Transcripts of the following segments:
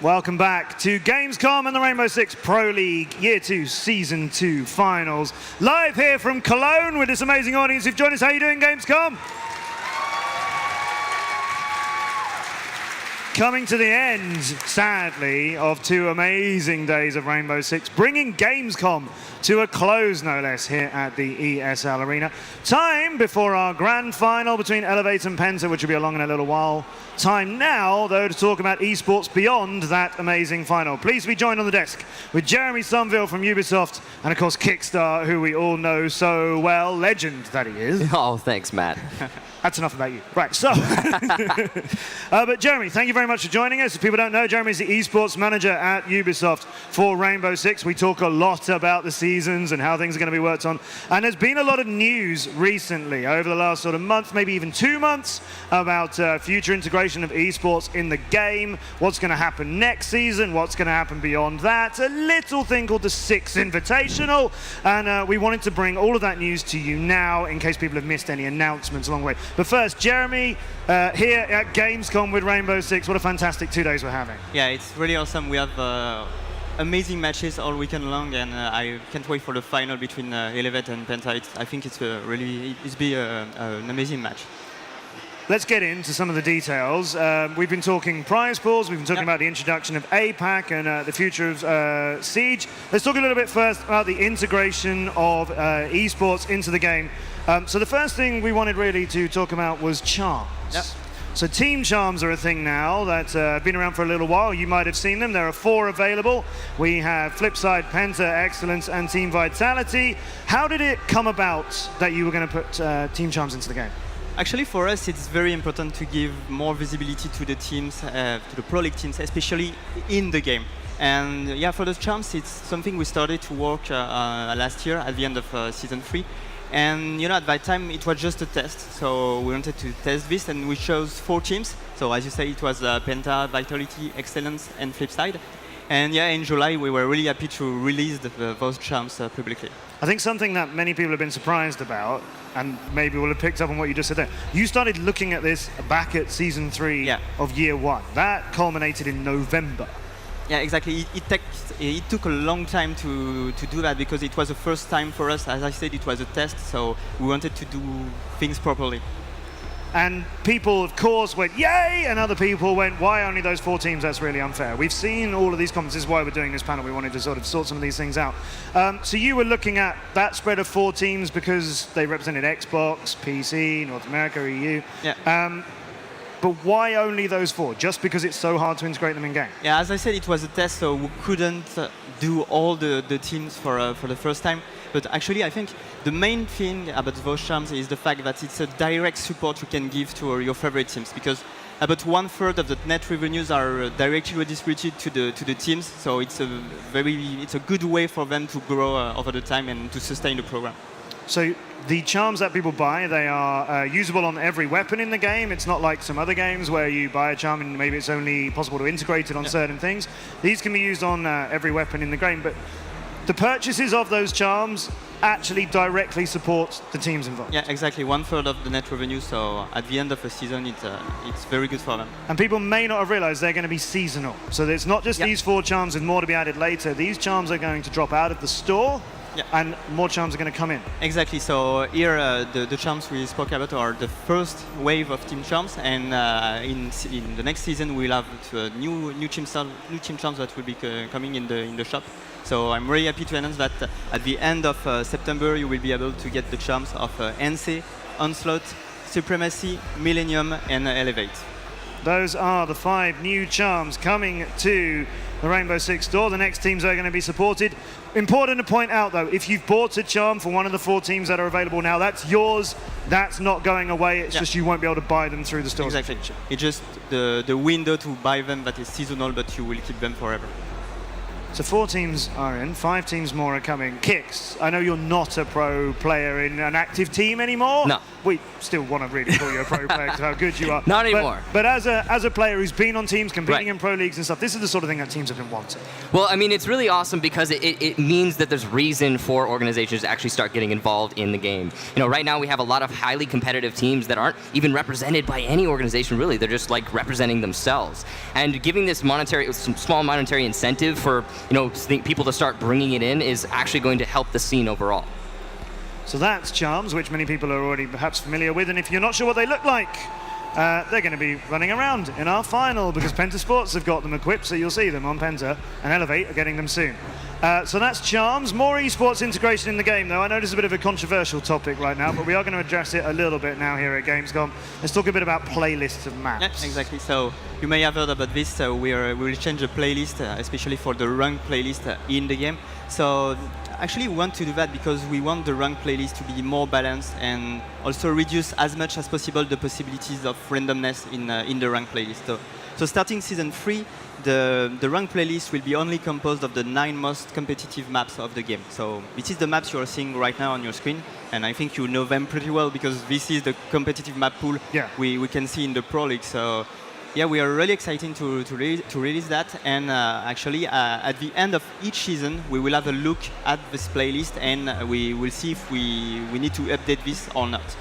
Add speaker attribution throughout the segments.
Speaker 1: Welcome back to Gamescom and the Rainbow Six Pro League Year 2 Season 2 Finals. Live here from Cologne with this amazing audience who've joined us. How are you doing, Gamescom? Coming to the end, sadly, of 2 amazing days of Rainbow Six, bringing Gamescom to a close, no less, here at the ESL Arena. Time before our grand final between Elevate and Penta, which will be along in a little while. Time now, though, to talk about esports beyond that amazing final. Pleased to be joined on the desk with Jeremy Sunville from Ubisoft, and of course Kickstar, who we all know so well, legend that he is.
Speaker 2: Oh, thanks, Matt.
Speaker 1: That's enough about you. Right, so, but Jeremy, thank you very much for joining us. If people don't know, Jeremy is the esports manager at Ubisoft for Rainbow Six. We talk a lot about the seasons and how things are going to be worked on. And there's been a lot of news recently, over the last sort of month, maybe even 2 months, about future integration of esports in the game, what's going to happen next season, what's going to happen beyond that, a little thing called the Six Invitational. And we wanted to bring all of that news to you now, in case people have missed any announcements along the way. But first, Jeremy, here at Gamescom with Rainbow Six, what a fantastic 2 days we're having.
Speaker 3: Yeah, it's really awesome. We have amazing matches all weekend long, and I can't wait for the final between Elevate and Penta. I think it's really an amazing match.
Speaker 1: Let's get into some of the details. We've been talking prize pools, we've been talking about the introduction of APAC and the future of Siege. Let's talk a little bit first about the integration of esports into the game. So the first thing we wanted really to talk about was charms.
Speaker 3: Yep.
Speaker 1: So team charms are a thing now that have been around for a little while. You might have seen them. There are 4 available. We have Flipside, Penta, Excellence, and Team Vitality. How did it come about that you were going to put team charms into the game?
Speaker 3: Actually, for us, it's very important to give more visibility to the teams, to the Pro League teams, especially in the game. And yeah, for the charms, it's something we started to work last year at the end of Season 3. And at that time, it was just a test. So we wanted to test this, and we chose 4 teams. So as you say, it was Penta, Vitality, Excellence, and Flipside. And yeah, in July, we were really happy to release those charms publicly.
Speaker 1: I think something that many people have been surprised about, and maybe will have picked up on what you just said there, you started looking at this back at Season 3 of Year 1. That culminated in November.
Speaker 3: Yeah, exactly. It took a long time to do that because it was the first time for us. As I said, it was a test, so we wanted to do things properly.
Speaker 1: And people, of course, went, yay! And other people went, why only those 4 teams? That's really unfair. We've seen all of these comments. This is why we're doing this panel. We wanted to sort of sort some of these things out. So you were looking at that spread of 4 teams because they represented Xbox, PC, North America, EU.
Speaker 3: Yeah.
Speaker 1: But why only those 4? Just because it's so hard to integrate them in-game?
Speaker 3: Yeah, as I said, it was a test, so we couldn't do all the teams for the first time. But actually, I think the main thing about those charms is the fact that it's a direct support you can give to your favorite teams, because about 1/3 of the net revenues are directly redistributed to the teams. So it's a good way for them to grow over the time and to sustain the program.
Speaker 1: So the charms that people buy, they are usable on every weapon in the game. It's not like some other games where you buy a charm and maybe it's only possible to integrate it on certain things. These can be used on every weapon in the game, but the purchases of those charms actually directly support the teams involved.
Speaker 3: Yeah, exactly. 1/3 of the net revenue, so at the end of a season, it's very good for them.
Speaker 1: And people may not have realized they're going to be seasonal. So it's not just these 4 charms with more to be added later. These charms are going to drop out of the store.
Speaker 3: Yeah.
Speaker 1: And more charms are going to come in.
Speaker 3: Exactly. So here, the charms we spoke about are the first wave of team charms, and in the next season we'll have new team charms that will be coming in the shop. So I'm really happy to announce that at the end of September you will be able to get the charms of NC, Onslaught, Supremacy, Millennium, and Elevate.
Speaker 1: Those are the 5 new charms coming to the Rainbow Six store. The next teams are going to be supported. Important to point out, though, if you've bought a charm for one of the 4 teams that are available now, that's yours. That's not going away. It's just you won't be able to buy them through the store.
Speaker 3: Exactly. It's just the window to buy them that is seasonal, but you will keep them forever.
Speaker 1: So 4 teams are in, 5 teams more are coming. Kix, I know you're not a pro player in an active team anymore.
Speaker 2: No.
Speaker 1: we still want to really call you a pro player because of how good you are.
Speaker 2: Not anymore.
Speaker 1: But as a player who's been on teams competing
Speaker 2: Right.
Speaker 1: in pro leagues and stuff, this is the sort of thing that teams have been wanting.
Speaker 2: Well, I mean, it's really awesome because it means that there's reason for organizations to actually start getting involved in the game. You know, right now we have a lot of highly competitive teams that aren't even represented by any organization, really. They're just like representing themselves. And giving this some small monetary incentive for, you know, people to start bringing it in is actually going to help the scene overall.
Speaker 1: So that's Charms, which many people are already perhaps familiar with. And if you're not sure what they look like, they're going to be running around in our final because Penta Sports have got them equipped, so you'll see them on Penta, and Elevate are getting them soon. So that's Charms. More esports integration in the game, though. I know this is a bit of a controversial topic right now, but we are going to address it a little bit now here at Gamescom. Let's talk a bit about playlists of maps.
Speaker 3: Yeah, exactly. So you may have heard about this. We will change the playlist, especially for the ranked playlist in the game. So actually, we want to do that because we want the ranked playlist to be more balanced and also reduce as much as possible the possibilities of randomness in the ranked playlist. So starting season 3, the ranked playlist will be only composed of the 9 most competitive maps of the game. So this is the maps you are seeing right now on your screen, and I think you know them pretty well because this is the competitive map pool we can see in the Pro League. So yeah, we are really excited to release that, and actually at the end of each season we will have a look at this playlist and we will see if we need to update this or not.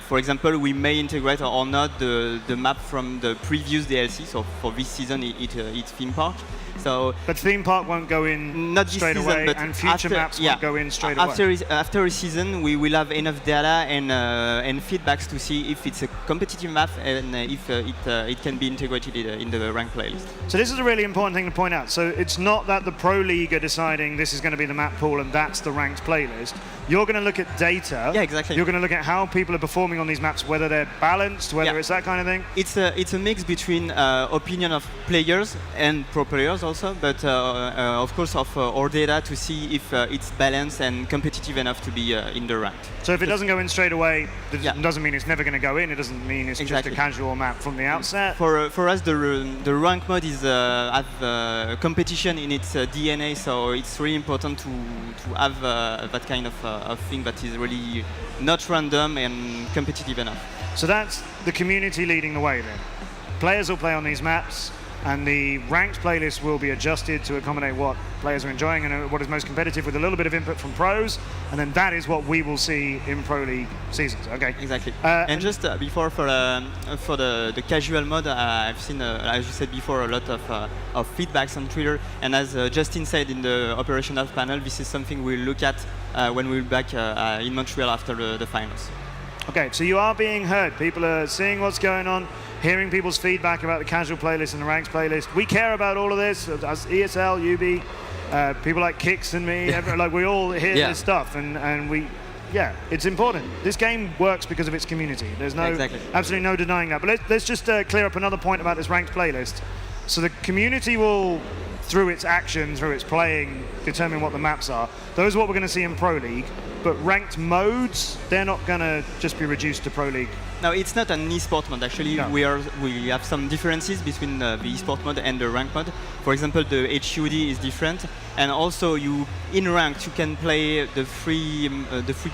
Speaker 3: For example, we may integrate or not the map from the previous DLC. So for this season, it's theme park.
Speaker 1: But theme park won't go in
Speaker 3: not
Speaker 1: straight
Speaker 3: season,
Speaker 1: away,
Speaker 3: but
Speaker 1: and future maps won't go in straight away.
Speaker 3: After a season, we will have enough data and feedbacks to see if it's a competitive map and if it can be integrated in the ranked playlist.
Speaker 1: So this is a really important thing to point out. So it's not that the Pro League are deciding this is going to be the map pool and that's the ranked playlist. You're going to look at data.
Speaker 3: Yeah, exactly.
Speaker 1: You're going to look at how people are performing on these maps, whether they're balanced, whether it's that kind of thing.
Speaker 3: It's a mix between opinion of players and pro players also, but of course of our data to see if it's balanced and competitive enough to be in the ranked.
Speaker 1: So if it doesn't go in straight away, it doesn't mean it's never going to go in. It doesn't mean it's just a casual map from the outset.
Speaker 3: For us, the rank mode is have competition in its DNA, so it's really important to have that kind of thing that is really not random and competitive enough.
Speaker 1: So that's the community leading the way then. Players will play on these maps, and the ranked playlist will be adjusted to accommodate what players are enjoying and what is most competitive, with a little bit of input from pros, and then that is what we will see in Pro League seasons. Okay.
Speaker 3: Exactly. And just before for the casual mode, I've seen, as you said before, a lot of feedbacks on Twitter, and as Justin said in the operational panel, this is something we'll look at when we're back in Montreal after the finals.
Speaker 1: Okay, so you are being heard. People are seeing what's going on, hearing people's feedback about the casual playlist and the ranks playlist. We care about all of this as ESL, UB, people like Kix and me. Like we all hear this stuff, and we, it's important. This game works because of its community. There's absolutely no denying that. But let's just clear up another point about this ranked playlist. So the community will, through its action, through its playing, determine what the maps are. Those are what we're going to see in Pro League. But ranked modes, they're not going to just be reduced to Pro League.
Speaker 3: No, it's not an eSport mode. Actually, we have some differences between the eSport mode and the rank mode. For example, the HUD is different, and also in ranked you can play the free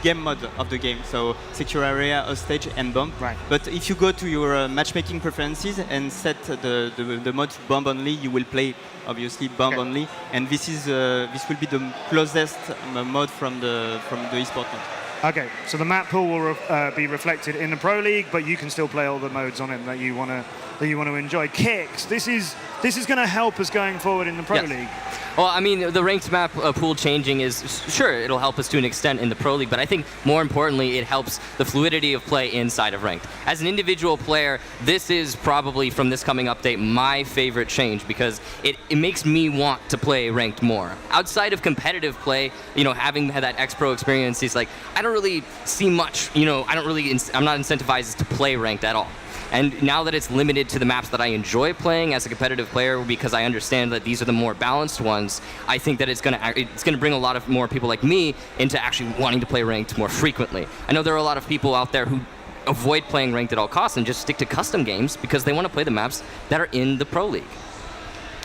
Speaker 3: game mode of the game. So secure area, hostage, and bomb.
Speaker 1: Right.
Speaker 3: But if you go to your matchmaking preferences and set the mode to bomb only, you will play obviously bomb only, and this will be the closest mode from the eSport mode.
Speaker 1: Okay, so the map pool will be reflected in the Pro League, but you can still play all the modes on it that you want to enjoy. Kicks. This is going to help us going forward in the Pro League.
Speaker 2: Well, I mean, the ranked map pool changing is, sure, it'll help us to an extent in the Pro League, but I think more importantly, it helps the fluidity of play inside of ranked. As an individual player, this is probably, from this coming update, my favorite change because it makes me want to play ranked more. Outside of competitive play, having had that X-Pro experience, is like, I don't really see much, I'm not incentivized to play ranked at all. And now that it's limited to the maps that I enjoy playing as a competitive player, because I understand that these are the more balanced ones, I think that it's going to bring a lot of more people like me into actually wanting to play ranked more frequently. I know there are a lot of people out there who avoid playing ranked at all costs and just stick to custom games because they want to play the maps that are in the Pro League.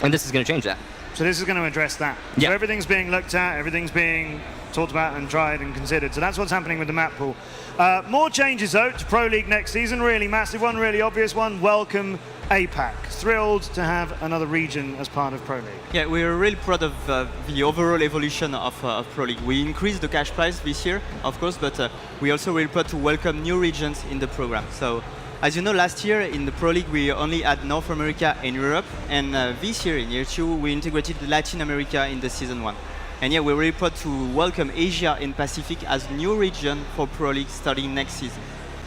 Speaker 2: And this is going to change that.
Speaker 1: So this is going to address that.
Speaker 2: Yeah.
Speaker 1: So everything's being looked at, everything's being talked about and tried and considered. So that's what's happening with the map pool. More changes though to Pro League next season. Really massive one, really obvious one. Welcome APAC. Thrilled to have another region as part of Pro League.
Speaker 3: Yeah, we are really proud of the overall evolution of Pro League. We increased the cash prize this year, of course, but we also really proud to welcome new regions in the program. So, as you know, last year in the Pro League we only had North America and Europe, and this year in year 2 we integrated Latin America in the season 1. And yeah, we're really proud to welcome Asia and Pacific as new region for Pro League starting next season.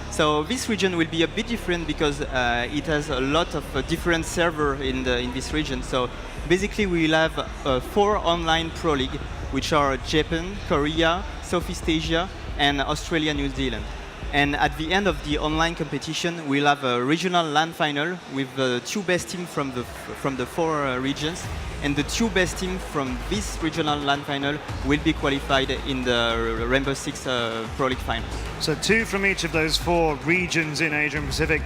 Speaker 3: So this region will be a bit different because it has a lot of different servers in this region. So basically we will have 4 online Pro League, which are Japan, Korea, Southeast Asia, and Australia, New Zealand. And at the end of the online competition, we'll have a regional LAN final with the 2 best teams from the 4 regions. And the 2 best teams from this regional LAN final will be qualified in the Rainbow Six Pro League finals.
Speaker 1: So 2 from each of those 4 regions in Asia and Pacific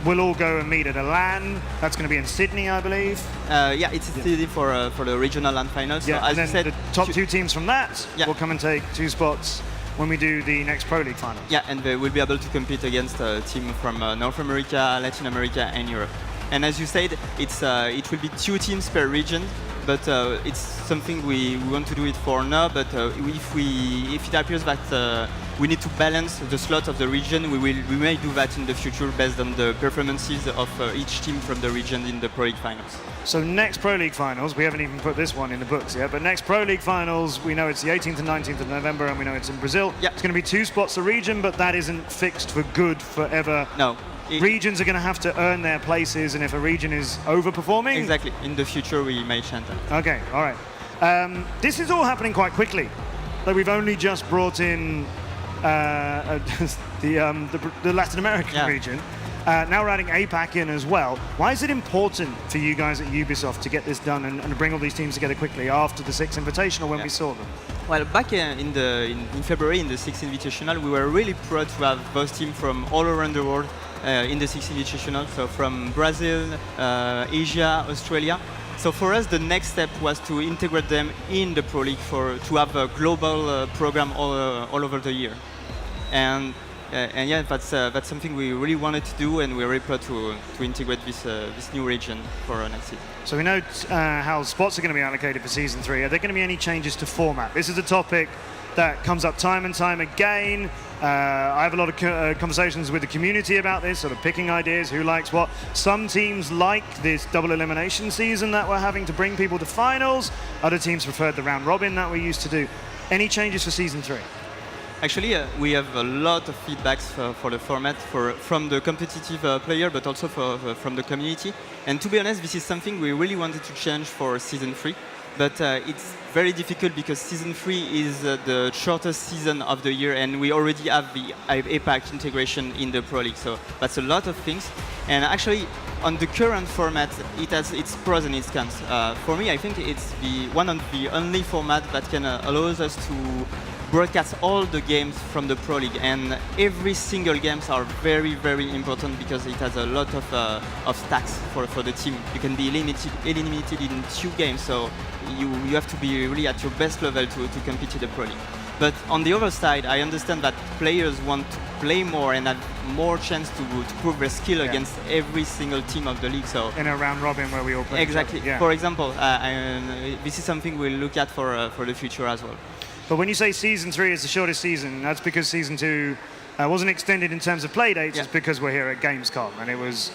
Speaker 1: will all go and meet at a LAN. That's going to be in Sydney, I believe.
Speaker 3: Yeah, it's in Sydney for the regional LAN finals.
Speaker 1: Yeah,
Speaker 3: so as
Speaker 1: and then
Speaker 3: you said,
Speaker 1: the top 2 teams from that will come and take 2 spots when we do the next Pro League finals.
Speaker 3: Yeah, and they will be able to compete against a team from North America, Latin America, and Europe. And as you said, it will be 2 teams per region, but it's something we want to do it for now. But if it appears that we need to balance the slot of the region, we may do that in the future based on the performances of each team from the region in the Pro League finals.
Speaker 1: So next Pro League finals, we haven't even put this one in the books yet, but next Pro League finals, we know it's the 18th and 19th of November, and we know it's in Brazil.
Speaker 3: Yeah.
Speaker 1: It's going to be 2 spots a region, but that isn't fixed for good forever.
Speaker 3: No.
Speaker 1: Regions are going to have to earn their places, and if a region is overperforming...
Speaker 3: Exactly. In the future, we may change that.
Speaker 1: Okay, all right. This is all happening quite quickly. Like we've only just brought in the Latin American region. Now we're adding APAC in as well. Why is it important for you guys at Ubisoft to get this done and bring all these teams together quickly after the Six Invitational when we saw them?
Speaker 3: Well, back in February in the Six Invitational, we were really proud to have both teams from all around the world in the Six Invitational, so from Brazil, Asia, Australia. So for us, the next step was to integrate them in the Pro League to have a global program all over the year. And yeah, that's something we really wanted to do, and we're really proud to integrate this new region for next season.
Speaker 1: So we know how spots are going to be allocated for Season 3. Are there going to be any changes to format? This is a topic that comes up time and time again. I have a lot of conversations with the community about this, sort of picking ideas, who likes what. Some teams like this double elimination season that we're having to bring people to finals. Other teams preferred the round robin that we used to do. Any changes for Season 3?
Speaker 3: Actually, we have a lot of feedbacks for the format from the competitive player, but also from the community. And to be honest, this is something we really wanted to change for Season 3. But it's very difficult because Season 3 is the shortest season of the year, and we already have the APAC integration in the Pro League. So that's a lot of things. And actually, on the current format, it has its pros and its cons. For me, I think it's one of the only format that can allow us to broadcast all the games from the Pro League, and every single games are very, very important because it has a lot of stacks for the team. You can be eliminated in 2 games, so you have to be really at your best level to compete in the Pro League. But on the other side, I understand that players want to play more and have more chance to prove their skill against every single team of the league. So
Speaker 1: in a round robin where we all play.
Speaker 3: Exactly. Yeah. For example, this is something we'll look at for the future as well.
Speaker 1: But when you say Season 3 is the shortest season, that's because Season 2 wasn't extended in terms of play dates. It's because we're here at Gamescom, and it was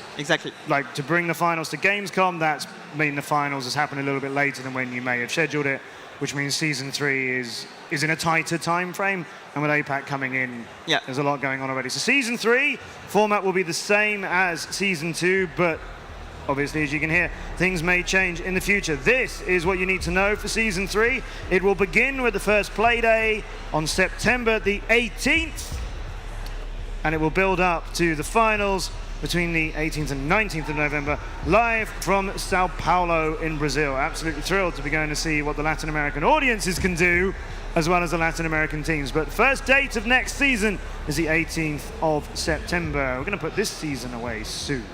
Speaker 1: like to bring the finals to Gamescom. That's mean the finals has happened a little bit later than when you may have scheduled it, which means Season 3 is in a tighter time frame. And with APAC coming in, there's a lot going on already. So Season 3 format will be the same as Season 2, but obviously, as you can hear, things may change in the future. This is what you need to know for Season 3. It will begin with the first play day on September the 18th, and it will build up to the finals between the 18th and 19th of November, live from Sao Paulo in Brazil. Absolutely thrilled to be going to see what the Latin American audiences can do, as well as the Latin American teams. But first date of next season is the 18th of September. We're going to put this season away soon.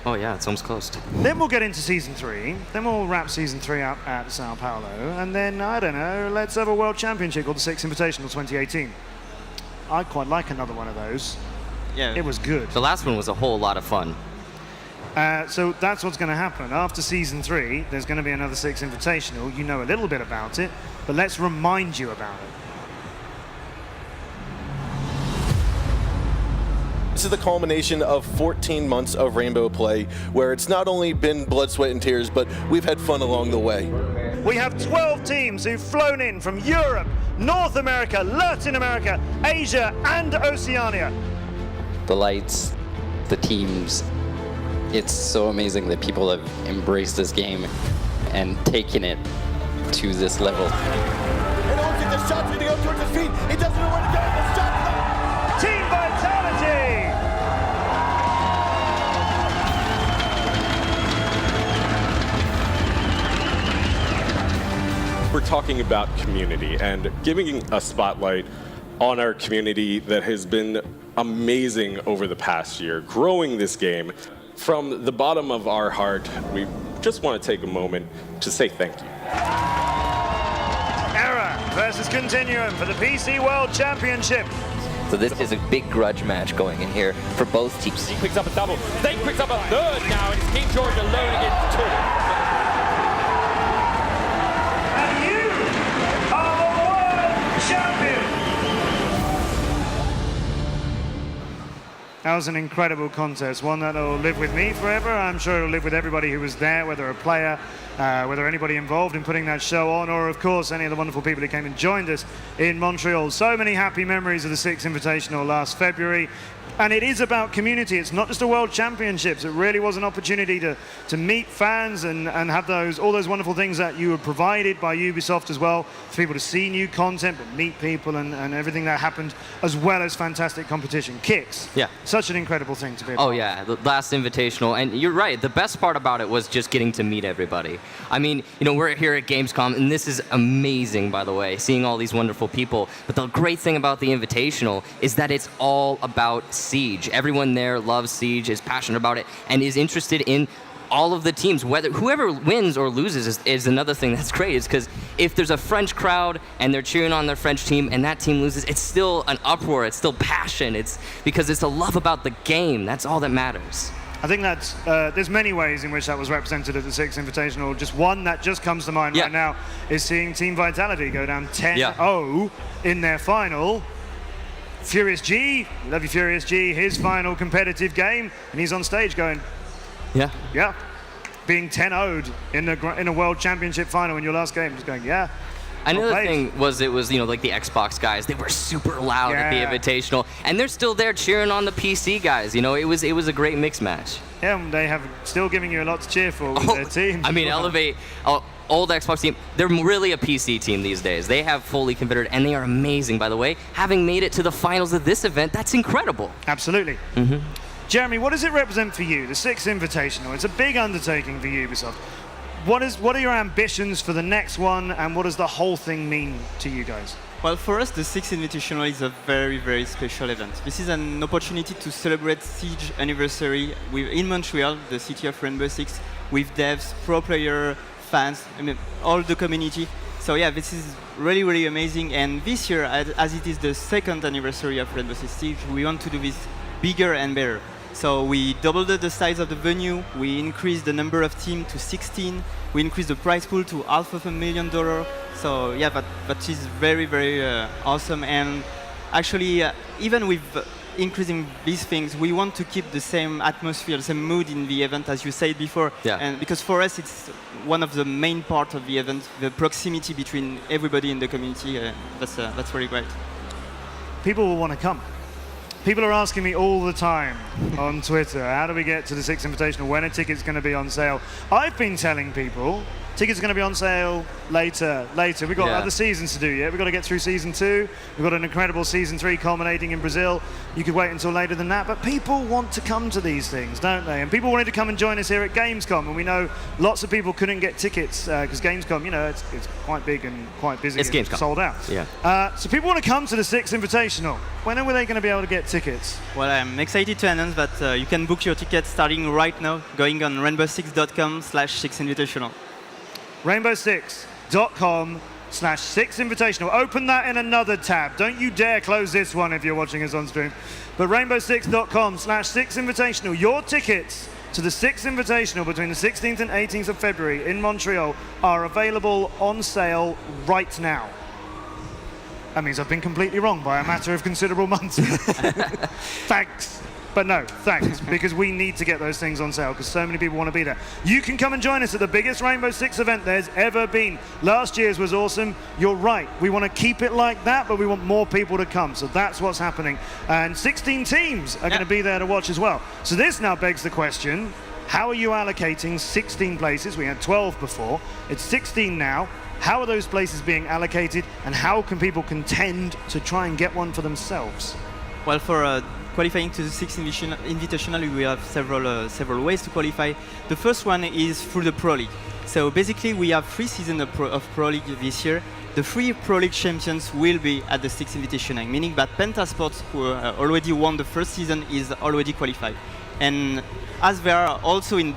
Speaker 2: Oh yeah, it's almost close.
Speaker 1: Then we'll get into season 3. Then we'll wrap season 3 up at Sao Paulo. And then, I don't know, let's have a World Championship called the Six Invitational 2018. I'd quite like another one of those.
Speaker 3: Yeah.
Speaker 1: It was good.
Speaker 2: The last one was a whole lot of fun.
Speaker 1: So that's what's going to happen. After season 3, there's going to be another Six Invitational. You know a little bit about it, but let's remind you about it.
Speaker 4: This is the culmination of 14 months of Rainbow play, where it's not only been blood, sweat, and tears, but we've had fun along the way.
Speaker 1: We have 12 teams who've flown in from Europe, North America, Latin America, Asia, and Oceania.
Speaker 5: The lights, the teams. It's so amazing that people have embraced this game and taken it to this level.
Speaker 4: And Owen the shot's going to go towards his feet. He doesn't know where to go. The shot's
Speaker 1: Team Vitality!
Speaker 6: We're talking about community and giving a spotlight on our community that has been amazing over the past year, growing this game. From the bottom of our heart, we just want to take a moment to say thank you.
Speaker 1: Era versus Continuum for the PC World Championship.
Speaker 7: So this is a big grudge match going in here for both teams.
Speaker 8: He picks up a double, then picks up a third now, and it's King George alone against two.
Speaker 1: And you are world champion! That was an incredible contest, one that will live with me forever. I'm sure it'll live with everybody who was there, whether a player, whether anybody involved in putting that show on, or of course any of the wonderful people who came and joined us in Montreal. So many happy memories of the Six Invitational last February. And it is about community. It's not just a World Championships. It really was an opportunity to meet fans and have all those wonderful things that you were provided by Ubisoft as well, for people to see new content, but meet people and everything that happened, as well as fantastic competition. Kicks.
Speaker 2: Yeah.
Speaker 1: Such an incredible thing to be a
Speaker 2: Oh
Speaker 1: part
Speaker 2: yeah, the last Invitational, and you're right, the best part about it was just getting to meet everybody. I mean, you know, we're here at Gamescom, and this is amazing, by the way, seeing all these wonderful people, but the great thing about the Invitational is that it's all about Siege. Everyone there loves Siege, is passionate about it, and is interested in all of the teams. Whoever wins or loses is another thing that's great, is because if there's a French crowd and they're cheering on their French team and that team loses, it's still an uproar, it's still passion, it's because it's the love about the game. That's all that matters.
Speaker 1: I think that's, there's many ways in which that was represented at the Six Invitational. Just one that just comes to mind right now is seeing Team Vitality go down 10-0 in their final. Furious G, love you Furious G, his final competitive game, and he's on stage going, being 10-0'd in a World Championship final in your last game, just going,
Speaker 2: Another thing was, it was, you know, like the Xbox guys, they were super loud at the Invitational, and they're still there cheering on the PC guys. You know, it was a great mix match.
Speaker 1: Yeah, they have still giving you a lot to cheer for with their team.
Speaker 2: I mean, Elevate, old Xbox team, they're really a PC team these days. They have fully converted, and they are amazing, by the way. Having made it to the finals of this event, that's incredible.
Speaker 1: Absolutely. Jeremy, what does it represent for you, the Six Invitational? It's a big undertaking for Ubisoft. What are your ambitions for the next one, and what does the whole thing mean to you guys?
Speaker 3: Well, for us, the Six Invitational is a very, very special event. This is an opportunity to celebrate Siege anniversary in Montreal, the city of Rainbow Six, with devs, pro player, fans, I mean, all the community. So yeah, this is really, really amazing. And this year, as it is the second anniversary of Rainbow Six Siege, we want to do this bigger and better. So we doubled the size of the venue, we increased the number of teams to 16, we increased the prize pool to $500,000. So yeah, that is very, very awesome. And actually, even with increasing these things, we want to keep the same atmosphere, the same mood in the event, as you said before. And because for us, it's one of the main parts of the event, the proximity between everybody in the community. That's really great.
Speaker 1: People will want to come. People are asking me all the time on Twitter, how do we get to the Six Invitational? When are tickets going to be on sale? I've been telling people Tickets are going to be on sale later. We've got other seasons to do yet. We've got to get through season 2. We've got an incredible season 3 culminating in Brazil. You could wait until later than that, but people want to come to these things, don't they? And people wanted to come and join us here at Gamescom, and we know lots of people couldn't get tickets because Gamescom, you know, it's quite big and quite busy.
Speaker 2: It's Gamescom.
Speaker 1: Sold out.
Speaker 2: Yeah.
Speaker 1: So people want to come to the Six Invitational. When are they going to be able to get tickets?
Speaker 3: Well, I'm excited to announce that you can book your tickets starting right now, going on rainbow6.com/6invitational.
Speaker 1: rainbow6.com/6invitational. Open that in another tab. Don't you dare close this one if you're watching us on stream. But rainbow6.com/6invitational. Your tickets to the Six Invitational between the 16th and 18th of February in Montreal are available on sale right now. That means I've been completely wrong by a matter of considerable months. Thanks. But no, thanks, because we need to get those things on sale because so many people want to be there. You can come and join us at the biggest Rainbow Six event there's ever been. Last year's was awesome. You're right. We want to keep it like that, but we want more people to come. So that's what's happening. And 16 teams are going to be there to watch as well. So this now begs the question, how are you allocating 16 places? We had 12 before. It's 16 now. How are those places being allocated, and how can people contend to try and get one for themselves?
Speaker 3: Well, for qualifying to the Six Invitational, we have several ways to qualify. The first one is through the Pro League. So basically, we have 3 seasons of Pro League this year. The 3 Pro League champions will be at the Six Invitational, meaning that Pentasports, who already won the first season, is already qualified. And as they are also in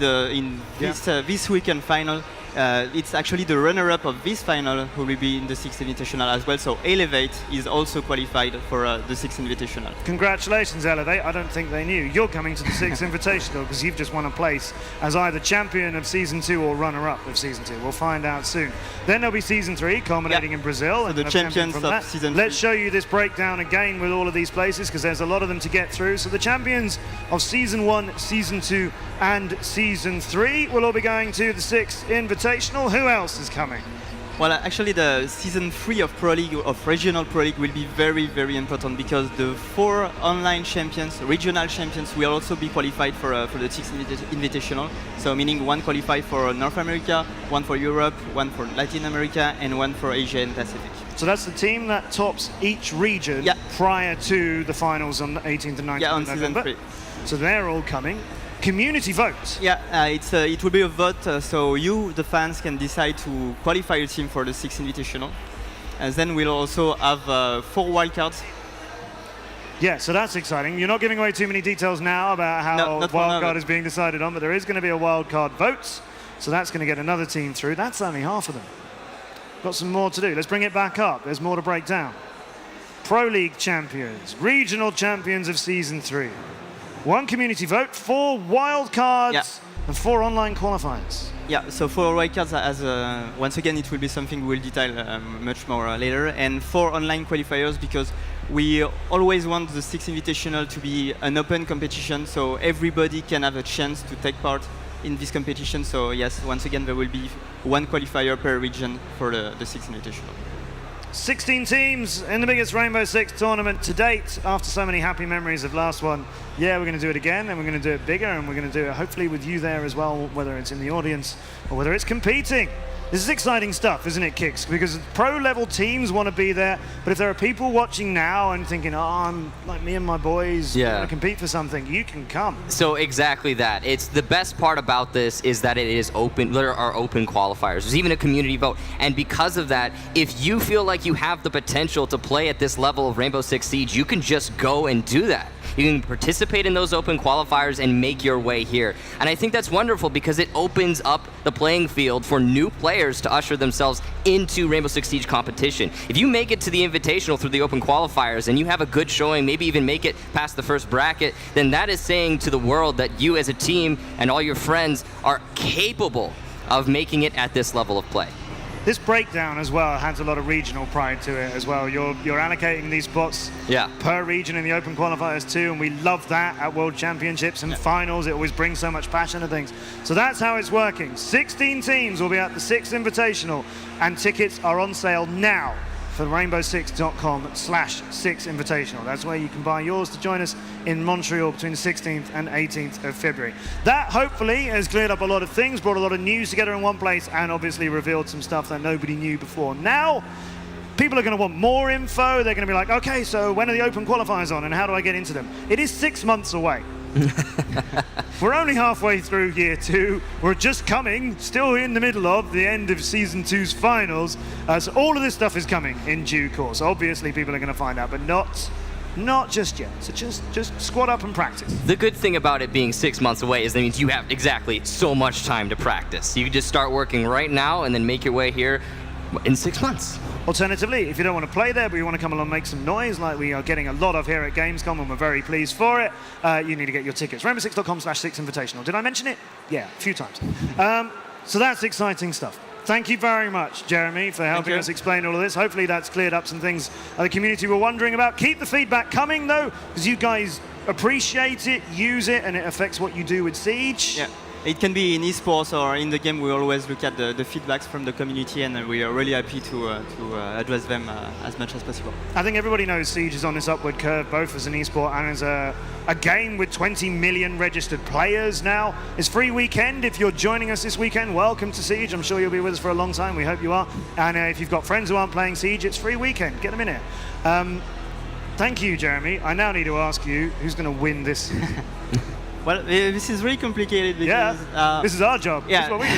Speaker 3: this weekend final, it's actually the runner-up of this final who will be in the Six Invitational as well. So Elevate is also qualified for the Six Invitational.
Speaker 1: Congratulations, Elevate. I don't think they knew. You're coming to the Six Invitational because you've just won a place as either champion of Season 2 or runner-up of Season 2. We'll find out soon. Then there'll be Season 3 culminating in Brazil.
Speaker 3: So
Speaker 1: and
Speaker 3: the champions of Season 3.
Speaker 1: Let's show you this breakdown again with all of these places because there's a lot of them to get through. So the champions of Season 1, Season 2 and Season 3 will all be going to the Six Invitational. Who else is coming?
Speaker 3: Well, actually, the Season 3 of Pro League, of Regional Pro League, will be very, very important because the 4 online champions, regional champions, will also be qualified for the Six Invitational. So meaning 1 qualified for North America, 1 for Europe, 1 for Latin America, and 1 for Asia and Pacific.
Speaker 1: So that's the team that tops each region prior to the finals on the 18th and 19th
Speaker 3: on
Speaker 1: of November.
Speaker 3: Season 3.
Speaker 1: So they're all coming. Community vote.
Speaker 3: Yeah, it will be a vote, so you, the fans, can decide to qualify your team for the Six Invitational. And then we'll also have 4 wildcards.
Speaker 1: Yeah, so that's exciting. You're not giving away too many details now about how wildcard is being decided on, but there is going to be a wildcard vote. So that's going to get another team through. That's only half of them. Got some more to do. Let's bring it back up. There's more to break down. Pro League champions, regional champions of Season 3. 1 community vote, 4 wildcards, and 4 online qualifiers.
Speaker 3: Yeah, so 4 wildcards, once again, it will be something we will detail much more later, and 4 online qualifiers because we always want the Six Invitational to be an open competition, so everybody can have a chance to take part in this competition. So yes, once again, there will be 1 qualifier per region for the Six Invitational.
Speaker 1: 16 teams in the biggest Rainbow Six tournament to date. After so many happy memories of last one, yeah, we're going to do it again, and we're going to do it bigger, and we're going to do it hopefully with you there as well, whether it's in the audience or whether it's competing. This is exciting stuff, isn't it, Kix? Because pro-level teams want to be there, but if there are people watching now and thinking, oh, I'm like me and my boys, want to compete for something, you can come.
Speaker 2: So exactly that. It's the best part about this is that it is open. There are open qualifiers. There's even a community vote. And because of that, if you feel like you have the potential to play at this level of Rainbow Six Siege, you can just go and do that. You can participate in those open qualifiers and make your way here. And I think that's wonderful because it opens up the playing field for new players to usher themselves into Rainbow Six Siege competition. If you make it to the Invitational through the open qualifiers and you have a good showing, maybe even make it past the first bracket, then that is saying to the world that you as a team and all your friends are capable of making it at this level of play.
Speaker 1: This breakdown as well has a lot of regional pride to it as well. You're allocating these spots per region in the open qualifiers too, and we love that at World Championships and finals. It always brings so much passion to things. So that's how it's working. 16 teams will be at the Six Invitational, and tickets are on sale now for rainbow6.com/Six Invitational. That's where you can buy yours to join us in Montreal between the 16th and 18th of February. That hopefully has cleared up a lot of things, brought a lot of news together in one place, and obviously revealed some stuff that nobody knew before. Now, people are going to want more info. They're going to be like, okay, so when are the open qualifiers on and how do I get into them? It is 6 months away. We're only halfway through year 2. We're just coming, still in the middle of the end of season 2's finals. So all of this stuff is coming in due course. Obviously, people are going to find out, but not just yet. So just squat up and practice.
Speaker 2: The good thing about it being 6 months away is that means you have exactly so much time to practice. You can just start working right now and then make your way here in 6 months.
Speaker 1: Alternatively, if you don't want to play there, but you want to come along and make some noise, like we are getting a lot of here at Gamescom, and we're very pleased for it, you need to get your tickets. Rainbow6.com/Six Invitational. Did I mention it? Yeah, a few times. So that's exciting stuff. Thank you very much, Jeremy, for helping us explain all of this. Hopefully that's cleared up some things the community were wondering about. Keep the feedback coming, though, because you guys appreciate it, use it, and it affects what you do with Siege.
Speaker 3: Yeah. It can be in esports or in the game. We always look at the feedbacks from the community, and we are really happy to address them as much as possible.
Speaker 1: I think everybody knows Siege is on this upward curve, both as an esport and as a game with 20 million registered players now. It's free weekend. If you're joining us this weekend, welcome to Siege. I'm sure you'll be with us for a long time. We hope you are. And if you've got friends who aren't playing Siege, it's free weekend. Get them in here. Thank you, Jeremy. I now need to ask you, who's going to win this?
Speaker 3: Well, this is really complicated because...
Speaker 1: this is our job.
Speaker 3: Yeah.
Speaker 1: That's what we do.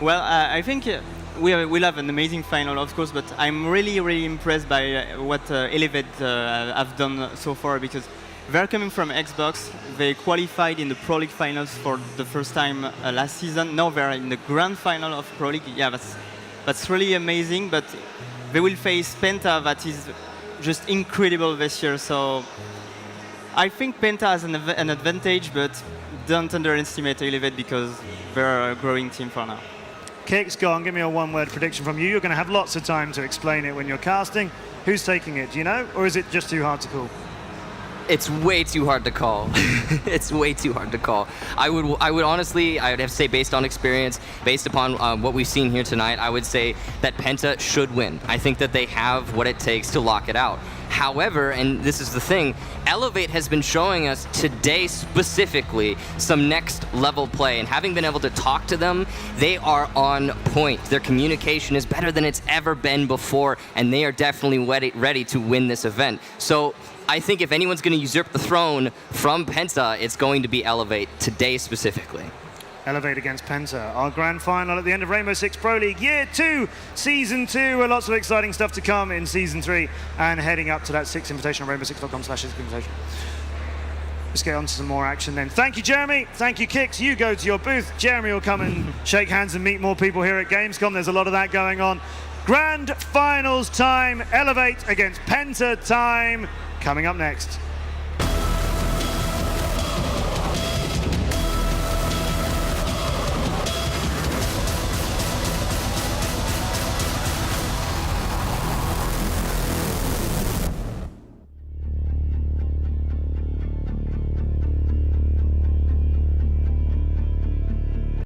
Speaker 3: Well, I think we'll have an amazing final, of course, but I'm really, really impressed by what Elevate have done so far, because they're coming from Xbox. They qualified in the Pro League finals for the first time last season. Now they're in the grand final of Pro League. Yeah, that's really amazing, but they will face Penta, that is just incredible this year. So I think Penta has an advantage, but don't underestimate Elevate because they're a growing team for now.
Speaker 1: Kix, go on, give me a one-word prediction from you. You're going to have lots of time to explain it when you're casting. Who's taking it, do you know? Or is it just too hard to call?
Speaker 2: It's way too hard to call. It's way too hard to call. I would honestly, I would have to say, based on experience, based upon what we've seen here tonight, I would say that Penta should win. I think that they have what it takes to lock it out. However, and this is the thing, Elevate has been showing us today specifically some next level play, and having been able to talk to them, they are on point. Their communication is better than it's ever been before, and they are definitely ready to win this event. So I think if anyone's going to usurp the throne from Penta, it's going to be Elevate today specifically.
Speaker 1: Elevate against Penta, our grand final at the end of Rainbow Six Pro League Year 2, Season 2, with lots of exciting stuff to come in Season 3, and heading up to that Six Invitational, rainbow6.com/Six Invitational. Let's get on to some more action then. Thank you, Jeremy. Thank you, Kix. You go to your booth. Jeremy will come and shake hands and meet more people here at Gamescom. There's a lot of that going on. Grand finals time, Elevate against Penta time, coming up next.